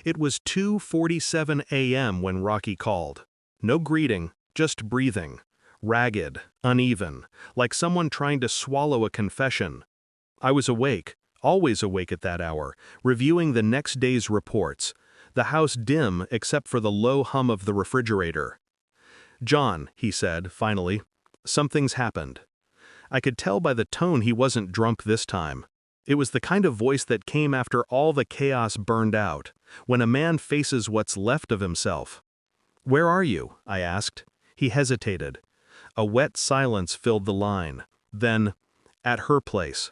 It was 2:47 a.m. when Rocky called. No greeting, just breathing. Ragged, uneven, like someone trying to swallow a confession. I was awake, always awake at that hour, reviewing the next day's reports, the house dim except for the low hum of the refrigerator. "John," he said, finally, "something's happened." I could tell by the tone he wasn't drunk this time. It was the kind of voice that came after all the chaos burned out, when a man faces what's left of himself. "Where are you?" I asked. He hesitated. A wet silence filled the line. Then, "At her place."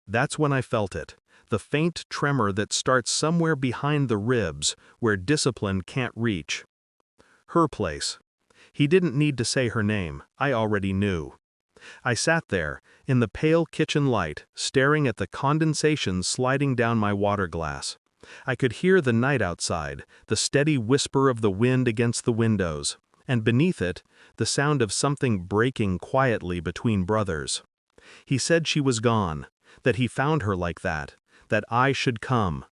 That's when I felt it, the faint tremor that starts somewhere behind the ribs, where discipline can't reach. Her place. He didn't need to say her name, I already knew. I sat there, in the pale kitchen light, staring at the condensation sliding down my water glass. I could hear the night outside, the steady whisper of the wind against the windows, and beneath it, the sound of something breaking quietly between brothers. He said she was gone, that he found her like that I should come.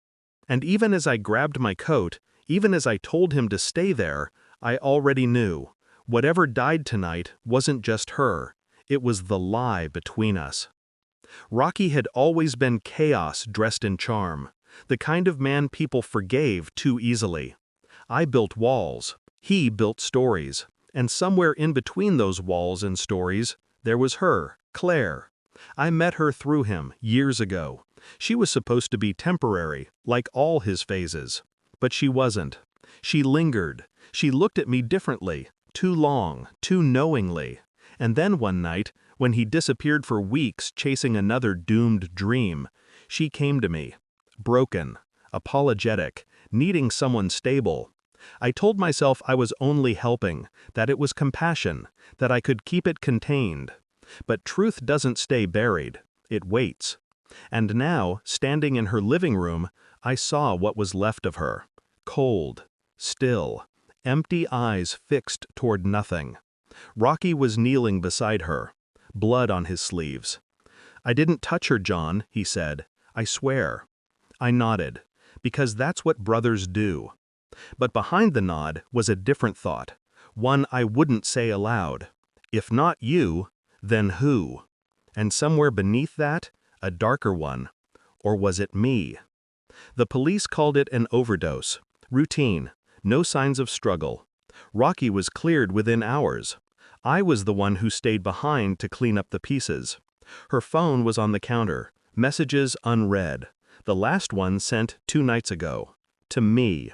And even as I grabbed my coat, even as I told him to stay there, I already knew. Whatever died tonight wasn't just her. It was the lie between us. Rocky had always been chaos dressed in charm, the kind of man people forgave too easily. I built walls, he built stories, and somewhere in between those walls and stories, there was her, Claire. I met her through him, years ago. She was supposed to be temporary, like all his phases. But she wasn't. She lingered. She looked at me differently, too long, too knowingly. And then one night, when he disappeared for weeks chasing another doomed dream, she came to me. Broken, apologetic, needing someone stable. I told myself I was only helping, that it was compassion, that I could keep it contained. But truth doesn't stay buried, it waits. And now, standing in her living room, I saw what was left of her. Cold, still, empty eyes fixed toward nothing. Rocky was kneeling beside her, blood on his sleeves. "I didn't touch her, John," he said. "I swear." I nodded, because that's what brothers do. But behind the nod was a different thought, one I wouldn't say aloud. If not you, then who? And somewhere beneath that, a darker one. Or was it me? The police called it an overdose. Routine. No signs of struggle. Rocky was cleared within hours. I was the one who stayed behind to clean up the pieces. Her phone was on the counter, messages unread. The last one sent 2 nights ago. To me.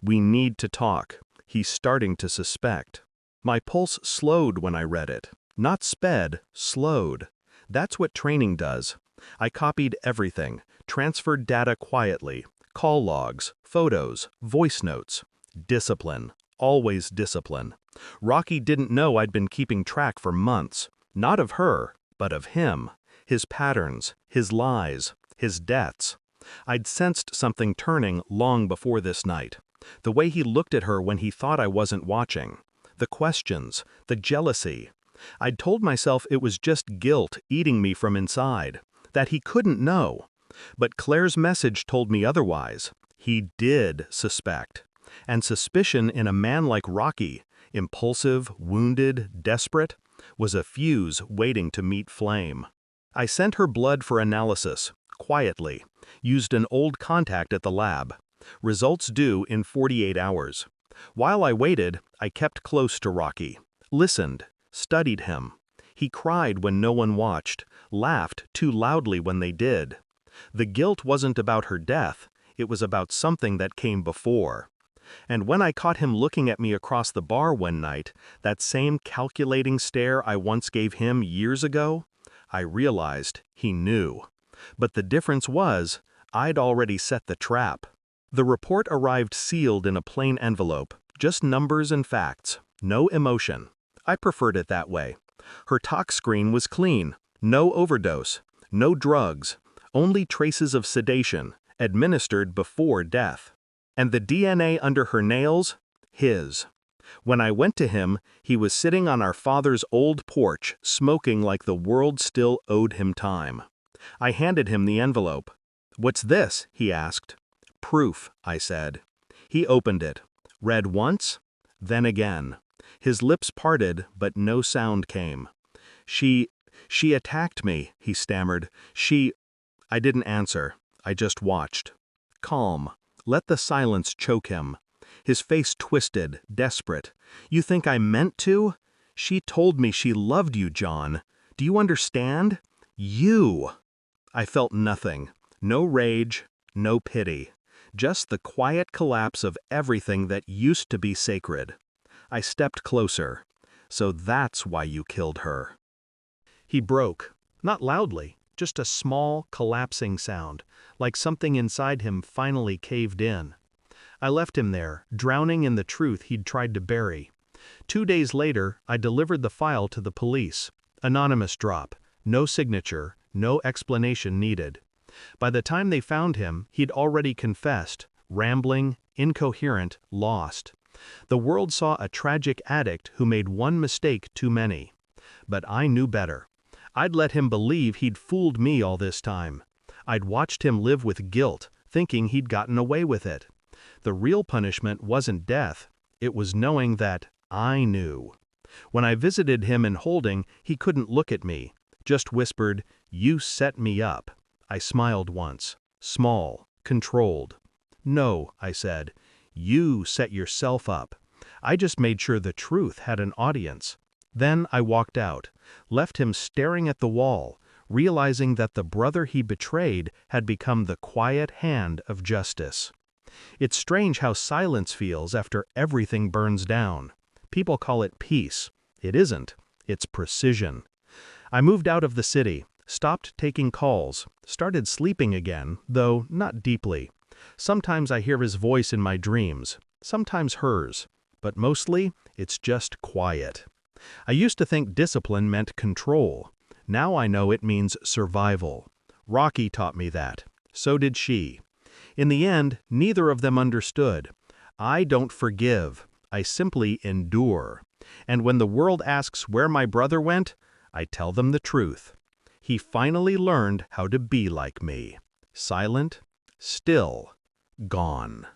"We need to talk." He's starting to suspect. My pulse slowed when I read it. Not sped, slowed. That's what training does. I copied everything, transferred data quietly, call logs, photos, voice notes. Discipline. Always discipline. Rocky didn't know I'd been keeping track for months. Not of her, but of him. His patterns, his lies, his debts. I'd sensed something turning long before this night. The way he looked at her when he thought I wasn't watching. The questions, the jealousy. I'd told myself it was just guilt eating me from inside, that he couldn't know. But Claire's message told me otherwise. He did suspect. And suspicion in a man like Rocky, impulsive, wounded, desperate, was a fuse waiting to meet flame. I sent her blood for analysis, quietly, used an old contact at the lab. Results due in 48 hours. While I waited, I kept close to Rocky, listened, studied him. He cried when no one watched, laughed too loudly when they did. The guilt wasn't about her death, it was about something that came before. And when I caught him looking at me across the bar one night, that same calculating stare I once gave him years ago, I realized he knew. But the difference was, I'd already set the trap. The report arrived sealed in a plain envelope, just numbers and facts, no emotion. I preferred it that way. Her tox screen was clean, no overdose, no drugs, only traces of sedation, administered before death. And the DNA under her nails? His. When I went to him, he was sitting on our father's old porch, smoking like the world still owed him time. I handed him the envelope. "What's this?" he asked. "Proof," I said. He opened it, read once, then again. His lips parted, but no sound came. She attacked me, he stammered. I didn't answer. I just watched. Calm. Let the silence choke him. His face twisted, desperate. You think I meant to? She told me she loved you, John. Do you understand? You! I felt nothing. No rage, no pity. Just the quiet collapse of everything that used to be sacred. I stepped closer. So that's why you killed her. He broke. Not loudly, just a small, collapsing sound, like something inside him finally caved in. I left him there, drowning in the truth he'd tried to bury. 2 days later, I delivered the file to the police. Anonymous drop. No signature, no explanation needed. By the time they found him, he'd already confessed, rambling, incoherent, lost. The world saw a tragic addict who made one mistake too many. But I knew better. I'd let him believe he'd fooled me all this time. I'd watched him live with guilt, thinking he'd gotten away with it. The real punishment wasn't death. It was knowing that I knew. When I visited him in holding, he couldn't look at me. Just whispered, "You set me up." I smiled once. Small, controlled. "No," I said. "You set yourself up. I just made sure the truth had an audience." Then I walked out, left him staring at the wall, realizing that the brother he betrayed had become the quiet hand of justice. It's strange how silence feels after everything burns down. People call it peace. It isn't. It's precision. I moved out of the city, stopped taking calls, started sleeping again, though not deeply. Sometimes I hear his voice in my dreams, sometimes hers, but mostly it's just quiet. I used to think discipline meant control. Now I know it means survival. Rocky taught me that. So did she. In the end, neither of them understood. I don't forgive. I simply endure. And when the world asks where my brother went, I tell them the truth. He finally learned how to be like me. Silent, still, gone.